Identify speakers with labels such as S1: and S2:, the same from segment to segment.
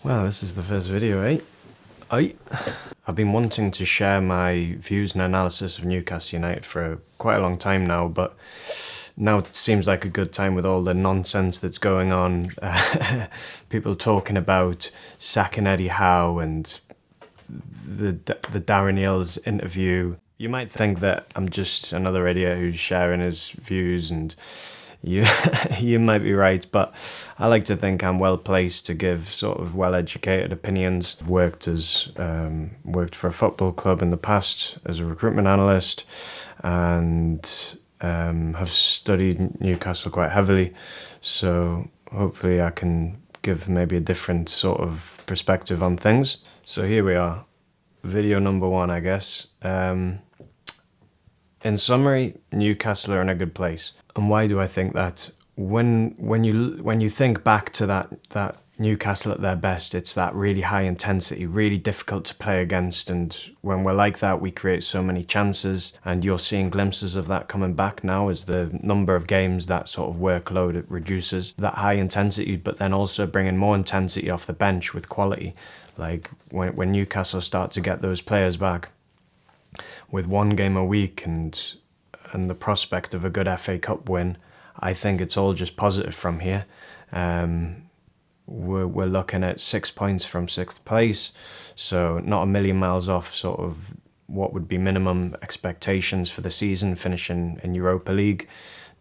S1: Well, this is the first video, eh? I've been wanting to share my views and analysis of Newcastle United for quite a long time now, but now it seems like a good time with all the nonsense that's going on. People talking about sacking Eddie Howe and the Darren Eales interview. You might think that I'm just another idiot who's sharing his views, and you you might be right, but I like to think I'm well placed to give sort of well-educated opinions. I've worked for a football club in the past as a recruitment analyst, and have studied Newcastle quite heavily, so hopefully I can give maybe a different sort of perspective on things. So here we are, video number 1, I guess. In summary, Newcastle are in a good place. And why do I think that? When you think back to that Newcastle at their best, it's that really high intensity, really difficult to play against, and when we're like that, we create so many chances, and you're seeing glimpses of that coming back now as the number of games, that sort of workload, it reduces. That high intensity, but then also bringing more intensity off the bench with quality. Like when Newcastle start to get those players back, with one game a week and the prospect of a good FA Cup win, I think it's all just positive from here. We're looking at 6 points from 6th place, so not a million miles off sort of what would be minimum expectations for the season. Finishing in Europa League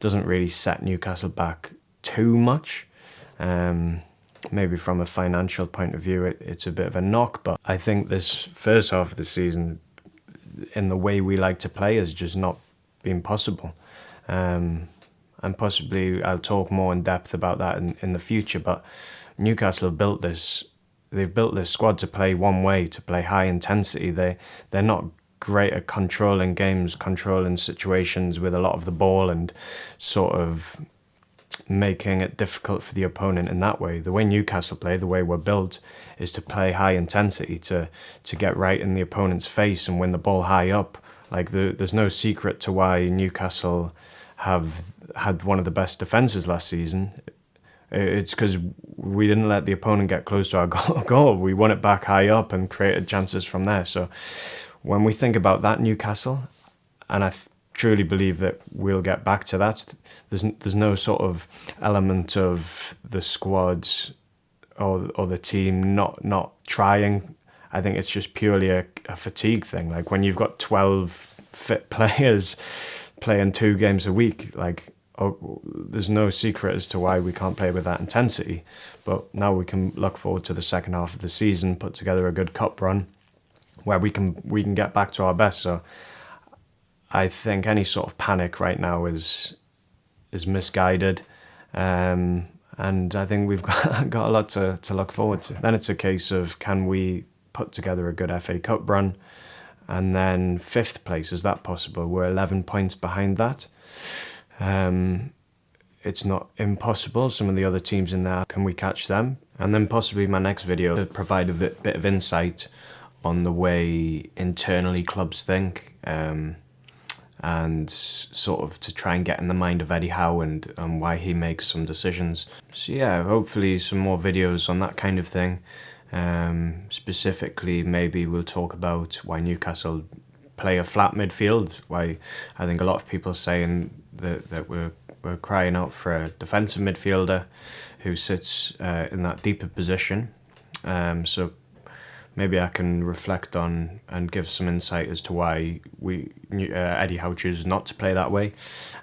S1: doesn't really set Newcastle back too much. Maybe from a financial point of view, it's a bit of a knock, but I think this first half of the season, in the way we like to play, has just not been possible. And possibly I'll talk more in depth about that in the future, but Newcastle have built this. They've built this squad to play one way, to play high intensity. They're not great at controlling games, controlling situations with a lot of the ball, and sort of making it difficult for the opponent in that way. The way Newcastle play, the way we're built, is to play high intensity, to get right in the opponent's face and win the ball high up. Like there's no secret to why Newcastle have had one of the best defences last season. It's because we didn't let the opponent get close to our goal. We won it back high up and created chances from there. So when we think about that Newcastle, and I truly believe that we'll get back to that, there's no sort of element of the squad or the team not trying. I think it's just purely a fatigue thing. Like when you've got 12 fit players playing 2 games a week, like, there's no secret as to why we can't play with that intensity. But now we can look forward to the second half of the season, put together a good cup run where we can get back to our best. So I think any sort of panic right now is misguided, and I think we've got a lot to look forward to. Then it's a case of, can we put together a good FA Cup run? And then 5th place, is that possible? We're 11 points behind that. It's not impossible. Some of the other teams in there, can we catch them? And then possibly my next video to provide a bit of insight on the way internally clubs think, and sort of to try and get in the mind of Eddie Howe and why he makes some decisions. So yeah, hopefully some more videos on that kind of thing. Specifically, maybe we'll talk about why Newcastle play a flat midfield, why I think a lot of people saying that we're crying out for a defensive midfielder who sits in that deeper position. So maybe I can reflect on and give some insight as to why Eddie Howe chooses not to play that way.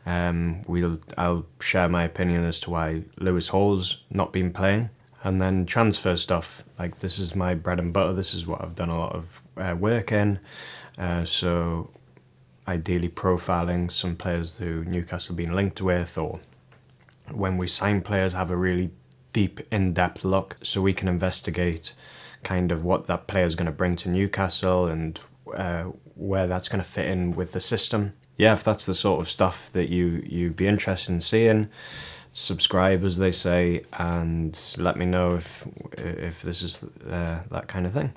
S1: I'll share my opinion as to why Lewis Hall's not been playing. And then transfer stuff, like this is my bread and butter, this is what I've done a lot of work in. So ideally profiling some players who Newcastle have been linked with, or when we sign players, have a really deep, in-depth look so we can investigate kind of what that player is going to bring to Newcastle and where that's going to fit in with the system. Yeah, if that's the sort of stuff that you'd be interested in seeing, subscribe, as they say, and let me know if this is that kind of thing.